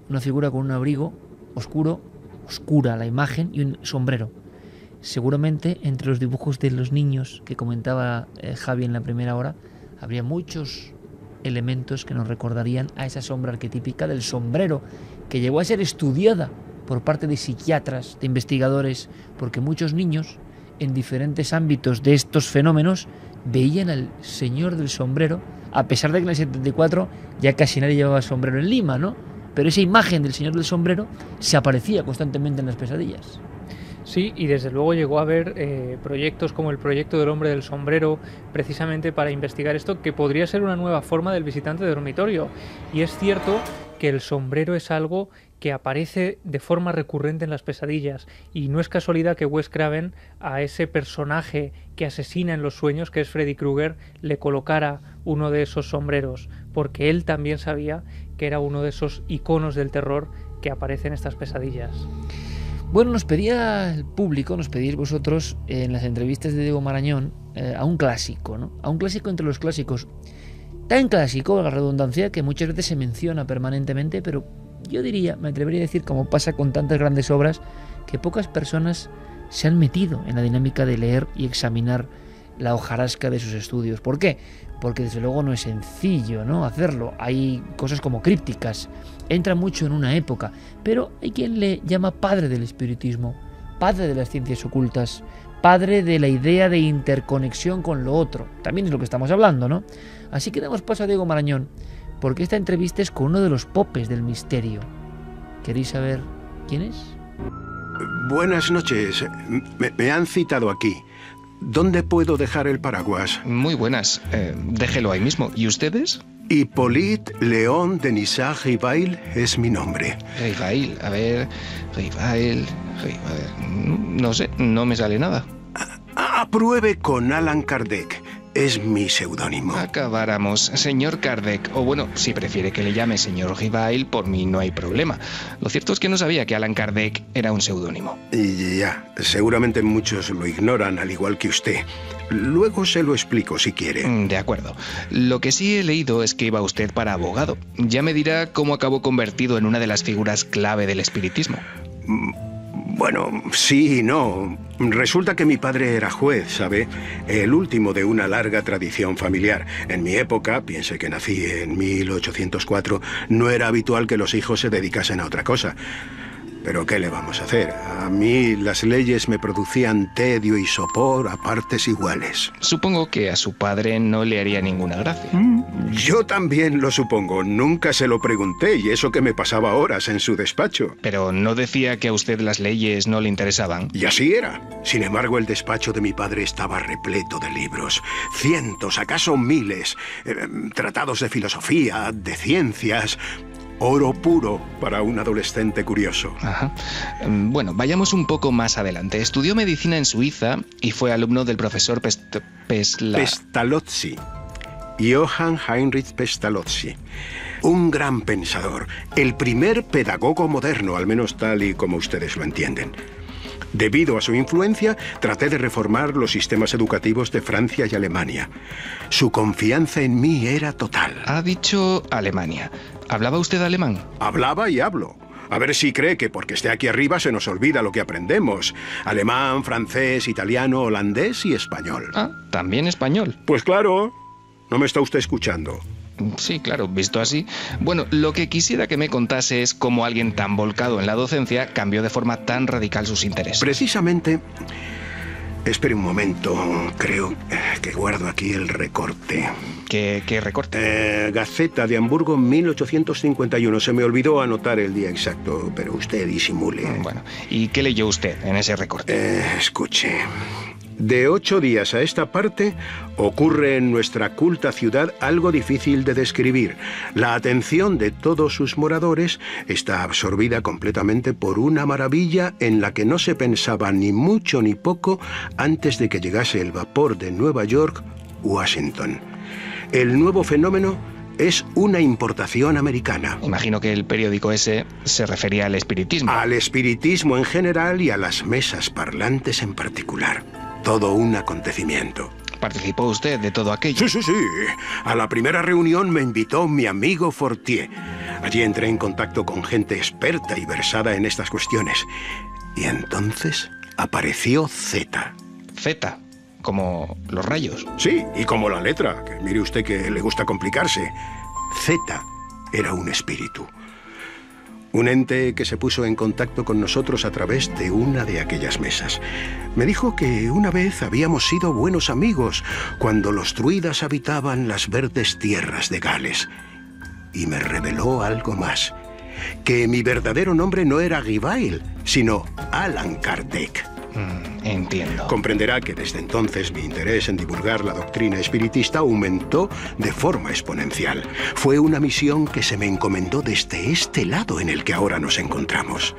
Una figura con un abrigo oscura la imagen, y un sombrero. Seguramente entre los dibujos de los niños que comentaba Javi en la primera hora, habría muchos elementos que nos recordarían a esa sombra arquetípica del sombrero, que llegó a ser estudiada por parte de psiquiatras, de investigadores, porque muchos niños en diferentes ámbitos de estos fenómenos veían al señor del sombrero, a pesar de que en el 74 ya casi nadie llevaba sombrero en Lima, ¿no? Pero esa imagen del señor del sombrero se aparecía constantemente en las pesadillas. Sí, y desde luego llegó a haber proyectos como el proyecto del hombre del sombrero, precisamente para investigar esto, que podría ser una nueva forma del visitante de dormitorio. Y es cierto que el sombrero es algo que aparece de forma recurrente en las pesadillas, y no es casualidad que Wes Craven a ese personaje que asesina en los sueños, que es Freddy Krueger, le colocara uno de esos sombreros, porque él también sabía que era uno de esos iconos del terror que aparece en estas pesadillas. Bueno, nos pedía el público, nos pedís vosotros en las entrevistas de Diego Marañón a un clásico, ¿no? A un clásico entre los clásicos. Tan clásico, la redundancia, que muchas veces se menciona permanentemente, pero yo me atrevería a decir, como pasa con tantas grandes obras, que pocas personas se han metido en la dinámica de leer y examinar la hojarasca de sus estudios. ¿Por qué? Porque desde luego no es sencillo, ¿no?, hacerlo. Hay cosas como crípticas, entra mucho en una época, pero hay quien le llama padre del espiritismo, padre de las ciencias ocultas, padre de la idea de interconexión con lo otro. También es lo que estamos hablando, ¿no? Así que damos paso a Diego Marañón, porque esta entrevista es con uno de los popes del misterio. ¿Queréis saber quién es? Buenas noches. Me han citado aquí. ¿Dónde puedo dejar el paraguas? Muy buenas. Déjelo ahí mismo. ¿Y ustedes? Hippolyte Léon Denisard Rivail es mi nombre. Rivail, a ver... Rivail... No sé, no me sale nada. Apruebe con Allan Kardec. Es mi seudónimo. Acabáramos, señor Kardec. O bueno, si prefiere que le llame señor Rivail, por mí no hay problema. Lo cierto es que no sabía que Allan Kardec era un seudónimo. Y ya, seguramente muchos lo ignoran, al igual que usted. Luego se lo explico si quiere. De acuerdo. Lo que sí he leído es que iba usted para abogado. Ya me dirá cómo acabó convertido en una de las figuras clave del espiritismo. Bueno, sí y no. Resulta que mi padre era juez, ¿sabe? El último de una larga tradición familiar. En mi época, piense que nací en 1804, no era habitual que los hijos se dedicasen a otra cosa. Pero ¿qué le vamos a hacer? A mí las leyes me producían tedio y sopor a partes iguales. Supongo que a su padre no le haría ninguna gracia. Yo también lo supongo. Nunca se lo pregunté y eso que me pasaba horas en su despacho. Pero no decía que a usted las leyes no le interesaban. Y así era. Sin embargo, el despacho de mi padre estaba repleto de libros. Cientos, acaso miles. Tratados de filosofía, de ciencias. Oro puro para un adolescente curioso. Ajá. Bueno, vayamos un poco más adelante. Estudió medicina en Suiza y fue alumno del profesor Pestalozzi. Johann Heinrich Pestalozzi. Un gran pensador. El primer pedagogo moderno, al menos tal y como ustedes lo entienden. Debido a su influencia, traté de reformar los sistemas educativos de Francia y Alemania. Su confianza en mí era total. Ha dicho Alemania. ¿Hablaba usted alemán? Hablaba y hablo. A ver si cree que porque esté aquí arriba se nos olvida lo que aprendemos. Alemán, francés, italiano, holandés y español. Ah, también español. Pues claro. ¿No me está usted escuchando? Sí, claro, visto así. Bueno, lo que quisiera que me contase es cómo alguien tan volcado en la docencia cambió de forma tan radical sus intereses. Precisamente... Espere un momento, creo que guardo aquí el recorte. ¿Qué recorte? Gaceta de Hamburgo, 1851. Se me olvidó anotar el día exacto, pero usted disimule. Bueno, ¿y qué leyó usted en ese recorte? Escuche. De 8 días a esta parte ocurre en nuestra culta ciudad algo difícil de describir. La atención de todos sus moradores está absorbida completamente por una maravilla en la que no se pensaba ni mucho ni poco antes de que llegase el vapor de Nueva York, Washington. El nuevo fenómeno es una importación americana. Imagino que el periódico ese se refería al espiritismo. Al espiritismo en general y a las mesas parlantes en particular. Todo un acontecimiento. ¿Participó usted de todo aquello? Sí. A la primera reunión me invitó mi amigo Fortier. Allí entré en contacto con gente experta y versada en estas cuestiones. Y entonces apareció Z. Z, como los rayos. Sí, y como la letra, que mire usted que le gusta complicarse. Z era un espíritu. Un ente que se puso en contacto con nosotros a través de una de aquellas mesas. Me dijo que una vez habíamos sido buenos amigos cuando los druidas habitaban las verdes tierras de Gales. Y me reveló algo más. Que mi verdadero nombre no era Givail, sino Allan Kardec. Entiendo. Comprenderá que desde entonces mi interés en divulgar la doctrina espiritista aumentó de forma exponencial. Fue una misión que se me encomendó desde este lado en el que ahora nos encontramos.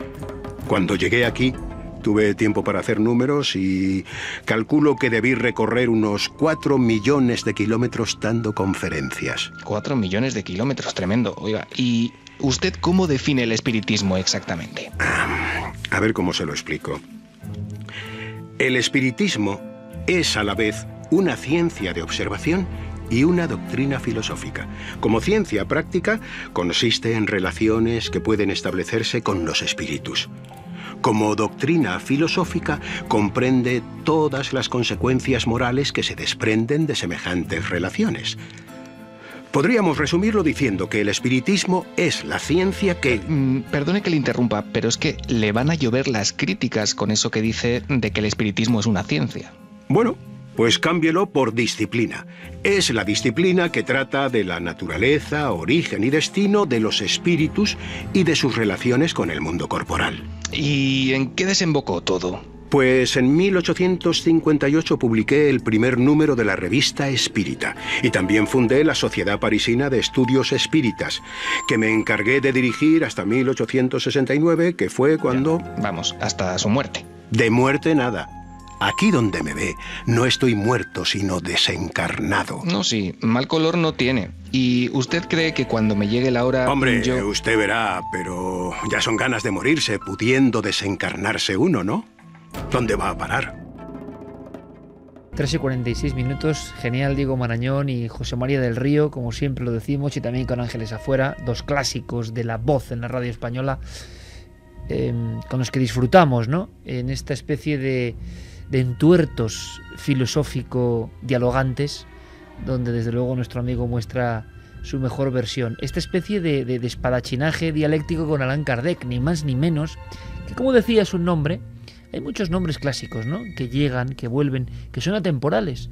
Cuando llegué aquí, tuve tiempo para hacer números y calculo que debí recorrer unos 4 millones de kilómetros dando conferencias. 4 millones de kilómetros, tremendo. Oiga, ¿y usted cómo define el espiritismo exactamente? A ver cómo se lo explico. El espiritismo es a la vez una ciencia de observación y una doctrina filosófica. Como ciencia práctica, consiste en relaciones que pueden establecerse con los espíritus. Como doctrina filosófica, comprende todas las consecuencias morales que se desprenden de semejantes relaciones. Podríamos resumirlo diciendo que el espiritismo es la ciencia que... Perdone que le interrumpa, pero es que le van a llover las críticas con eso que dice de que el espiritismo es una ciencia. Bueno, pues cámbielo por disciplina. Es la disciplina que trata de la naturaleza, origen y destino de los espíritus y de sus relaciones con el mundo corporal. ¿Y en qué desembocó todo? Pues en 1858 publiqué el primer número de la revista Espírita y también fundé la Sociedad Parisina de Estudios Espíritas, que me encargué de dirigir hasta 1869, que fue cuando... Vamos, hasta su muerte. De muerte nada. Aquí donde me ve, no estoy muerto, sino desencarnado. No, sí, mal color no tiene. ¿Y usted cree que cuando me llegue la hora... Hombre, usted verá, pero ya son ganas de morirse pudiendo desencarnarse uno, ¿no? ¿Dónde va a parar? 3:46. Genial, Diego Marañón y José María del Río, como siempre lo decimos, y también con Ángeles Afuera, dos clásicos de la voz en la radio española, con los que disfrutamos, ¿no? En esta especie de entuertos filosófico-dialogantes, donde desde luego nuestro amigo muestra su mejor versión. Esta especie de espadachinaje dialéctico con Allan Kardec, ni más ni menos que, como decía, es un nombre. Hay muchos nombres clásicos, ¿no?, que llegan, que vuelven, que son atemporales.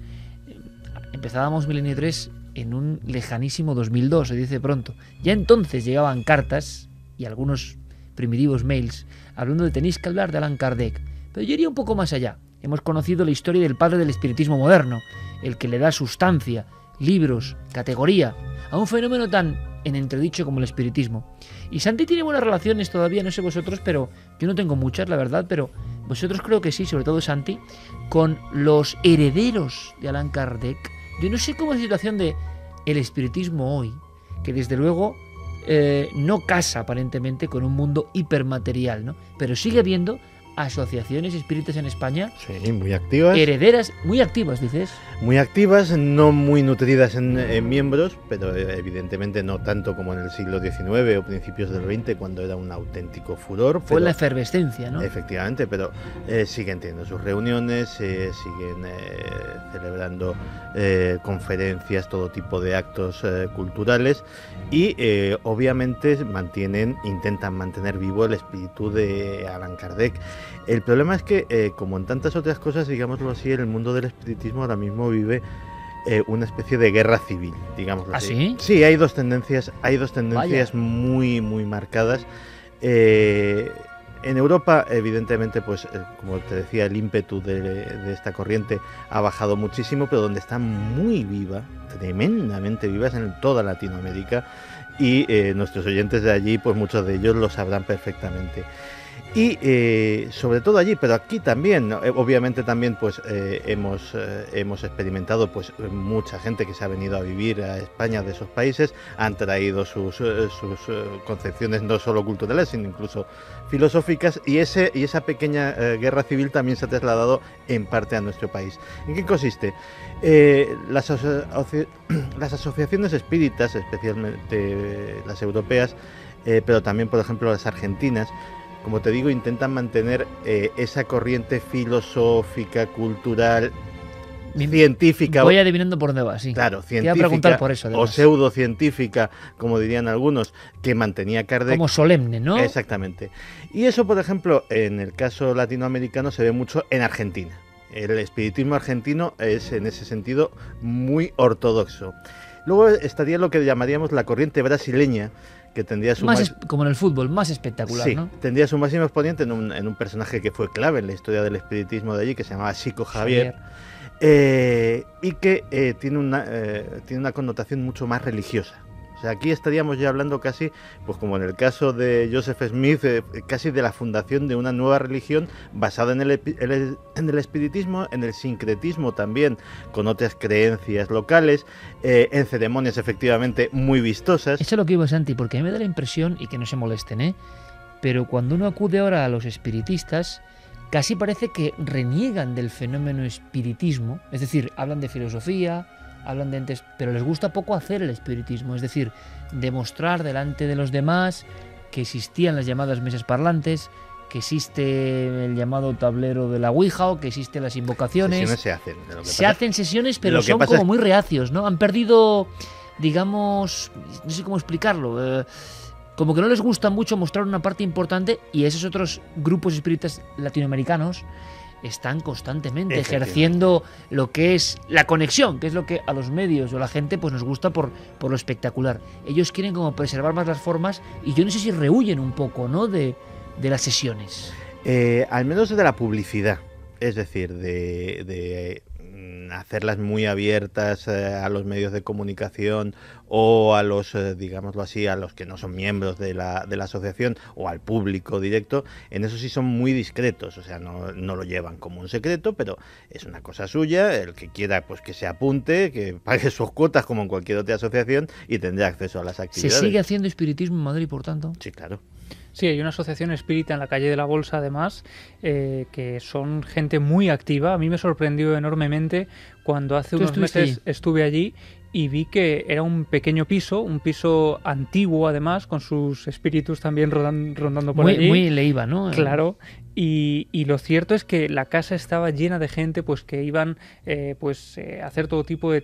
Empezábamos Milenio 3 en un lejanísimo 2002, se dice pronto. Ya entonces llegaban cartas y algunos primitivos mails hablando de tenéis que hablar de Allan Kardec. Pero yo iría un poco más allá. Hemos conocido la historia del padre del espiritismo moderno, el que le da sustancia, libros, categoría a un fenómeno tan en entredicho como el espiritismo. Y Santi tiene buenas relaciones todavía, no sé vosotros, pero yo no tengo muchas, la verdad, pero vosotros creo que sí, sobre todo Santi, con los herederos de Allan Kardec. Yo no sé cómo es la situación de el espiritismo hoy, que desde luego no casa aparentemente con un mundo hipermaterial, ¿no? Pero sigue habiendo asociaciones espíritas en España. Sí, muy activas. Herederas, muy activas, dices. Muy activas, no muy nutridas en miembros, pero evidentemente no tanto como en el siglo XIX o principios del XX, cuando era un auténtico furor. Fue la efervescencia, ¿no? Efectivamente, pero siguen teniendo sus reuniones, siguen celebrando conferencias, todo tipo de actos culturales y obviamente intentan mantener vivo el espíritu de Allan Kardec. El problema es que, como en tantas otras cosas, digámoslo así, el mundo del espiritismo ahora mismo vive una especie de guerra civil, digámoslo así. ¿Ah, sí? Sí, hay dos tendencias Vaya. muy marcadas. En Europa, evidentemente, pues como te decía, el ímpetu de esta corriente ha bajado muchísimo, pero donde está muy viva, tremendamente viva, es en toda Latinoamérica, y nuestros oyentes de allí, pues muchos de ellos lo sabrán perfectamente. Y sobre todo allí, pero aquí también, ¿no? Obviamente también pues hemos experimentado pues mucha gente que se ha venido a vivir a España de esos países, han traído sus concepciones no solo culturales, sino incluso filosóficas, y esa pequeña guerra civil también se ha trasladado en parte a nuestro país. ¿En qué consiste? Las asociaciones espíritas, especialmente las europeas, pero también por ejemplo las argentinas, como te digo, intentan mantener esa corriente filosófica, cultural, científica. Voy adivinando por dónde va, sí. Claro, científica. Te iba a preguntar por eso, o pseudocientífica, como dirían algunos, que mantenía Kardec. Como solemne, ¿no? Exactamente. Y eso, por ejemplo, en el caso latinoamericano se ve mucho en Argentina. El espiritismo argentino es, en ese sentido, muy ortodoxo. Luego estaría lo que llamaríamos la corriente brasileña, que tendría su como en el fútbol, más espectacular, sí, ¿no? Tendría su máximo exponente en un personaje que fue clave en la historia del espiritismo de allí, que se llamaba Chico Javier. Y que tiene una connotación mucho más religiosa. O sea, aquí estaríamos ya hablando casi, pues como en el caso de Joseph Smith, casi de la fundación de una nueva religión basada en el espiritismo, en el sincretismo también, con otras creencias locales, en ceremonias efectivamente muy vistosas. Eso es lo que iba, Santi, porque a mí me da la impresión, y que no se molesten, pero cuando uno acude ahora a los espiritistas, casi parece que reniegan del fenómeno espiritismo, es decir, hablan de filosofía, hablan de entes, pero les gusta poco hacer el espiritismo, es decir, demostrar delante de los demás que existían las llamadas mesas parlantes, que existe el llamado tablero de la Ouija o que existen las invocaciones. Sesiones se hacen. Se hacen sesiones, pero son como muy reacios, ¿no? Han perdido, digamos, no sé cómo explicarlo, como que no les gusta mucho mostrar una parte importante, y esos otros grupos espíritas latinoamericanos están constantemente ejerciendo lo que es la conexión, que es lo que a los medios o a la gente pues nos gusta por lo espectacular. Ellos quieren como preservar más las formas, y yo no sé si rehuyen un poco, ¿no?, de las sesiones. Al menos de la publicidad, es decir, de hacerlas muy abiertas a los medios de comunicación o a los, digámoslo así, a los que no son miembros de la asociación o al público directo. En eso sí son muy discretos, o sea, no lo llevan como un secreto, pero es una cosa suya. El que quiera, pues que se apunte, que pague sus cuotas como en cualquier otra asociación y tendrá acceso a las actividades. ¿Se sigue haciendo espiritismo en Madrid, por tanto? Sí, claro. Sí, hay una asociación espírita en la calle de la Bolsa, además, que son gente muy activa. A mí me sorprendió enormemente cuando hace unos meses estuve allí y vi que era un pequeño piso, un piso antiguo además, con sus espíritus también rondando por allí. Muy le iba, ¿no? Claro. Y lo cierto es que la casa estaba llena de gente pues que iban a hacer todo tipo de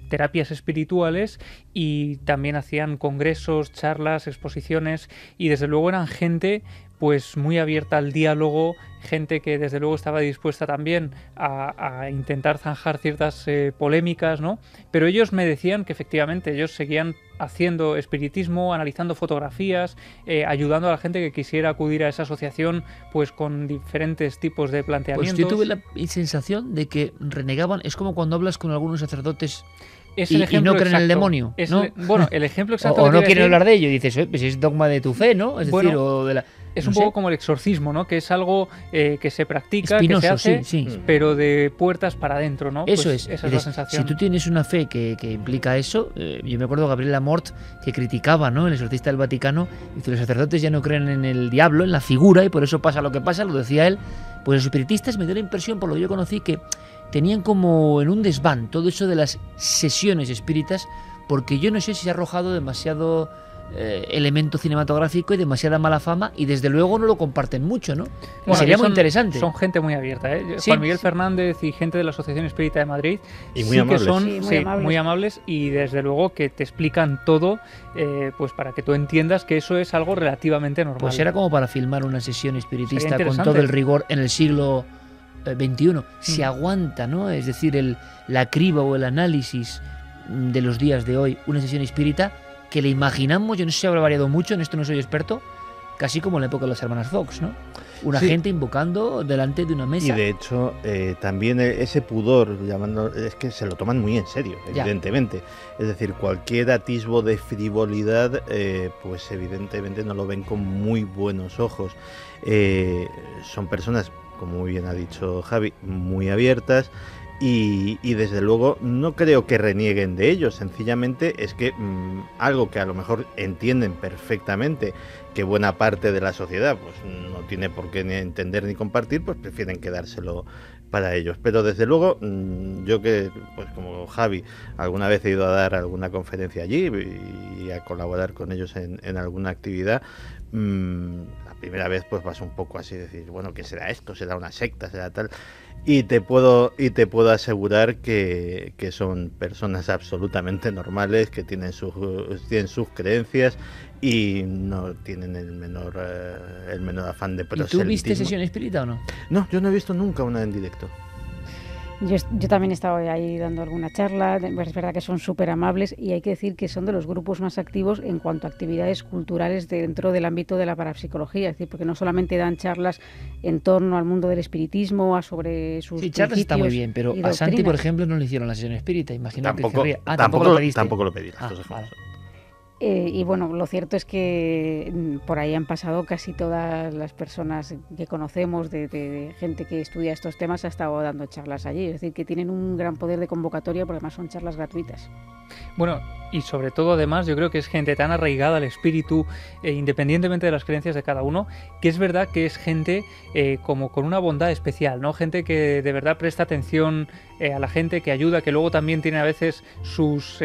terapias espirituales, y también hacían congresos, charlas, exposiciones, y desde luego eran gente pues muy abierta al diálogo, gente que desde luego estaba dispuesta también a intentar zanjar ciertas polémicas, ¿no? Pero ellos me decían que efectivamente ellos seguían haciendo espiritismo, analizando fotografías, ayudando a la gente que quisiera acudir a esa asociación, pues con diferentes tipos de planteamientos. Pues yo tuve la sensación de que renegaban, es como cuando hablas con algunos sacerdotes Es y el no ejemplo creen en el exacto. demonio, Es ¿no? bueno, el ejemplo exacto. o que te no iba a quieren decir, hablar de ello y dices, pues es dogma de tu fe, ¿no? Es Bueno, decir, o de la... es no un sé. poco como el exorcismo, ¿no? Que es algo que se practica, Espinoso, que se hace, sí, sí. pero de puertas para adentro, ¿no? Eso Pues es. Esa es la Dices, sensación. si tú tienes una fe que implica eso, yo me acuerdo de Gabriel Lamort que criticaba, ¿no? El exorcista del Vaticano, dice, los sacerdotes ya no creen en el diablo, en la figura, y por eso pasa lo que pasa, lo decía él. Pues los espiritistas me dio la impresión, por lo que yo conocí, que tenían como en un desván todo eso de las sesiones espíritas, porque yo no sé si se ha arrojado demasiado elemento cinematográfico y demasiada mala fama, y desde luego no lo comparten mucho, ¿no? Bueno, Sería que muy interesante. Son gente muy abierta, ¿eh? Sí, Juan Miguel sí. Fernández y gente de la Asociación Espírita de Madrid Y muy sí amables. que son Sí, muy amables y desde luego que te explican todo, pues para que tú entiendas que eso es algo relativamente normal. Pues era como para filmar una sesión espiritista Sería con interesante. todo el rigor en el siglo XXI. Se aguanta, ¿no? Es decir, la criba o el análisis de los días de hoy, una sesión espírita que le imaginamos, yo no sé si habrá variado mucho, en esto no soy experto, casi como en la época de las hermanas Fox, ¿no? Una Sí. gente invocando delante de una mesa. Y de hecho, también ese pudor, llamando, es que se lo toman muy en serio, Ya. evidentemente. Es decir, cualquier atisbo de frivolidad, pues evidentemente no lo ven con muy buenos ojos. Son personas, como muy bien ha dicho Javi, muy abiertas. Y desde luego no creo que renieguen de ello, sencillamente es que algo que a lo mejor entienden perfectamente que buena parte de la sociedad pues no tiene por qué ni entender ni compartir, pues prefieren quedárselo para ellos. Pero desde luego yo que, pues como Javi, alguna vez he ido a dar alguna conferencia allí y a colaborar con ellos en alguna actividad, la primera vez pues vas un poco así, decir, bueno, ¿qué será esto? ¿Será una secta? ¿Será tal? Y te puedo asegurar que son personas absolutamente normales, que tienen sus creencias y no tienen el menor afán de ¿Y proselitismo. tú viste sesión espírita o no? No, yo no he visto nunca una en directo. Yo también he estado ahí dando alguna charla, pues es verdad que son súper amables y hay que decir que son de los grupos más activos en cuanto a actividades culturales dentro del ámbito de la parapsicología, es decir, porque no solamente dan charlas en torno al mundo del espiritismo, sobre sus Sí, charlas está muy principios bien, pero y a Santi, por doctrinas. ejemplo, no le hicieron la sesión espírita, imagino que Tampoco, querría. tampoco lo pedí. Ah, las cosas como vale. son. Y bueno, lo cierto es que por ahí han pasado casi todas las personas que conocemos, de gente que estudia estos temas, ha estado dando charlas allí. Es decir, que tienen un gran poder de convocatoria porque además son charlas gratuitas. Bueno, y sobre todo además yo creo que es gente tan arraigada al espíritu, independientemente de las creencias de cada uno, que es verdad que es gente como con una bondad especial, ¿no? Gente que de verdad presta atención a la gente, que ayuda, que luego también tiene a veces sus,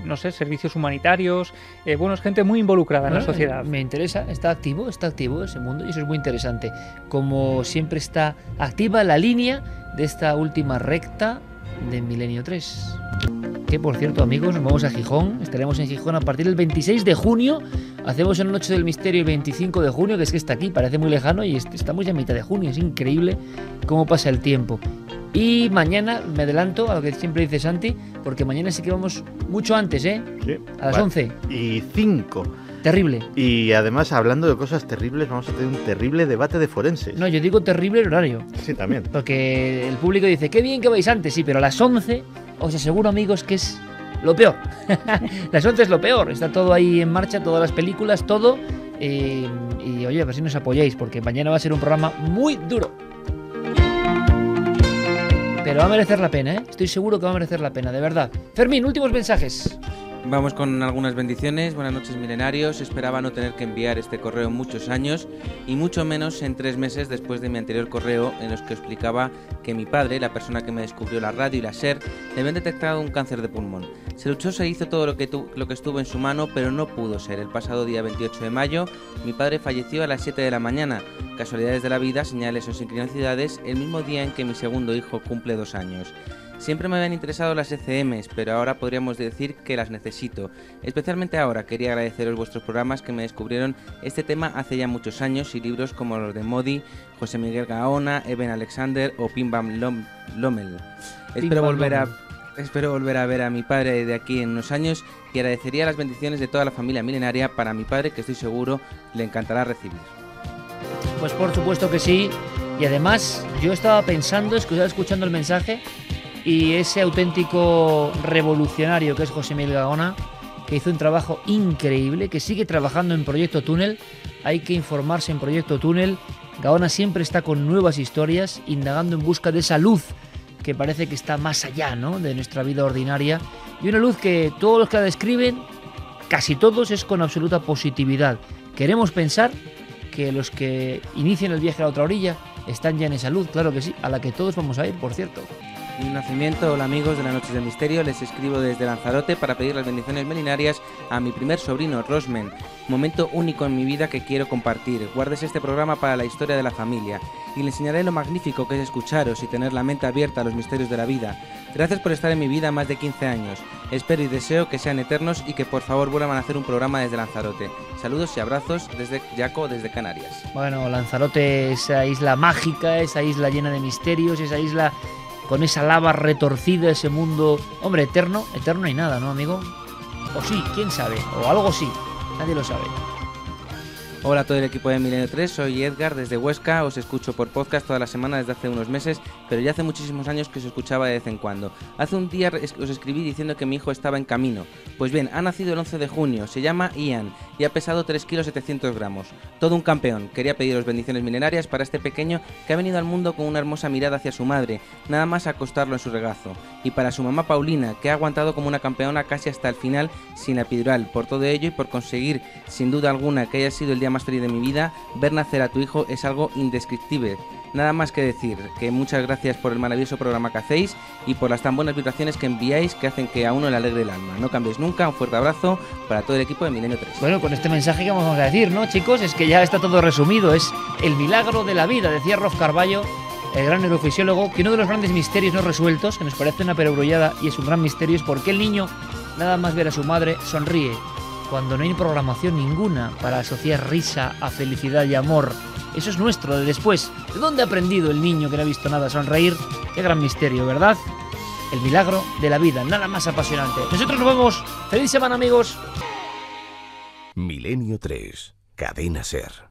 no sé, servicios humanitarios. Bueno, es gente muy involucrada en la sociedad. Me interesa, está activo ese mundo y eso es muy interesante. Como siempre está activa la línea de esta última recta de Milenio 3. Que por cierto, amigos, nos vamos a Gijón. Estaremos en Gijón a partir del 26 de junio. Hacemos una noche del misterio el 25 de junio, que es que está aquí, parece muy lejano y estamos ya a mitad de junio. Es increíble cómo pasa el tiempo. Y mañana me adelanto a lo que siempre dice Santi, porque mañana sí que vamos mucho antes, ¿eh? Sí. A las 11. Y 5. Terrible. Y además, hablando de cosas terribles, vamos a tener un terrible debate de forenses. No, yo digo terrible el horario. Sí, también. Porque el público dice, qué bien que vais antes, sí, pero a las 11, os aseguro, amigos, que es lo peor. Las 11 es lo peor. Está todo ahí en marcha, todas las películas, todo. Y oye, a ver si nos apoyáis, porque mañana va a ser un programa muy duro. Pero va a merecer la pena, ¿eh? Estoy seguro que va a merecer la pena, de verdad. Fermín, últimos mensajes. Vamos con algunas bendiciones. Buenas noches, milenarios. Esperaba no tener que enviar este correo muchos años y mucho menos en 3 meses después de mi anterior correo en los que explicaba que mi padre, la persona que me descubrió la radio y la SER, le habían detectado un cáncer de pulmón. Se luchó, se hizo todo lo que estuvo en su mano, pero no pudo ser. El pasado día 28 de mayo, mi padre falleció a las 7 de la mañana. Casualidades de la vida, señales o sincronicidades, el mismo día en que mi segundo hijo cumple 2 años. Siempre me habían interesado las ECMs, pero ahora podríamos decir que las necesito. Especialmente ahora quería agradeceros vuestros programas que me descubrieron este tema hace ya muchos años y libros como los de Modi, José Miguel Gaona, Eben Alexander o Pim Bam Lommel. Espero volver a ver a mi padre de aquí en unos años y agradecería las bendiciones de toda la familia milenaria para mi padre, que estoy seguro le encantará recibir. Pues por supuesto que sí. Y además yo estaba pensando, estaba escuchando el mensaje, y ese auténtico revolucionario que es José Miguel Gaona, que hizo un trabajo increíble, que sigue trabajando en Proyecto Túnel. Hay que informarse en Proyecto Túnel. Gaona siempre está con nuevas historias, indagando en busca de esa luz que parece que está más allá, ¿no?, de nuestra vida ordinaria, y una luz que todos los que la describen, casi todos, es con absoluta positividad. Queremos pensar que los que inician el viaje a la otra orilla están ya en esa luz, claro que sí, a la que todos vamos a ir, por cierto. Mi nacimiento, hola amigos de las Noches del Misterio, les escribo desde Lanzarote para pedir las bendiciones milenarias a mi primer sobrino, Rosmen. Momento único en mi vida que quiero compartir. Guardes este programa para la historia de la familia y le enseñaré lo magnífico que es escucharos y tener la mente abierta a los misterios de la vida. Gracias por estar en mi vida más de 15 años. Espero y deseo que sean eternos y que por favor vuelvan a hacer un programa desde Lanzarote. Saludos y abrazos desde Jaco, desde Canarias. Bueno, Lanzarote, esa isla mágica, esa isla llena de misterios, esa isla con esa lava retorcida, ese mundo, hombre, eterno y nada, ¿no, amigo? O sí, quién sabe, o algo sí, nadie lo sabe. Hola a todo el equipo de Milenio 3, soy Edgar desde Huesca, os escucho por podcast toda la semana desde hace unos meses, pero ya hace muchísimos años que os escuchaba de vez en cuando. Hace un día os escribí diciendo que mi hijo estaba en camino. Pues bien, ha nacido el 11 de junio, se llama Ian y ha pesado 3 kilos 700 gramos. Todo un campeón. Quería pediros bendiciones milenarias para este pequeño que ha venido al mundo con una hermosa mirada hacia su madre, nada más acostarlo en su regazo. Y para su mamá Paulina, que ha aguantado como una campeona casi hasta el final sin la epidural. Por todo ello y por conseguir, sin duda alguna, que haya sido el día más feliz de mi vida, ver nacer a tu hijo es algo indescriptible. Nada más que decir, que muchas gracias por el maravilloso programa que hacéis y por las tan buenas vibraciones que enviáis que hacen que a uno le alegre el alma. No cambiéis nunca, un fuerte abrazo para todo el equipo de Milenio 3. Bueno, con este mensaje que vamos a decir, ¿no, chicos? Es que ya está todo resumido, es el milagro de la vida, decía Rolf Carballo, el gran neurofisiólogo, que uno de los grandes misterios no resueltos, que nos parece una perogrullada y es un gran misterio, es por qué el niño, nada más ver a su madre, sonríe, cuando no hay programación ninguna para asociar risa a felicidad y amor. Eso es nuestro, de después. ¿De dónde ha aprendido el niño que no ha visto nada sonreír? Qué gran misterio, ¿verdad? El milagro de la vida, nada más apasionante. Nosotros nos vemos. ¡Feliz semana, amigos! Milenio 3, Cadena SER.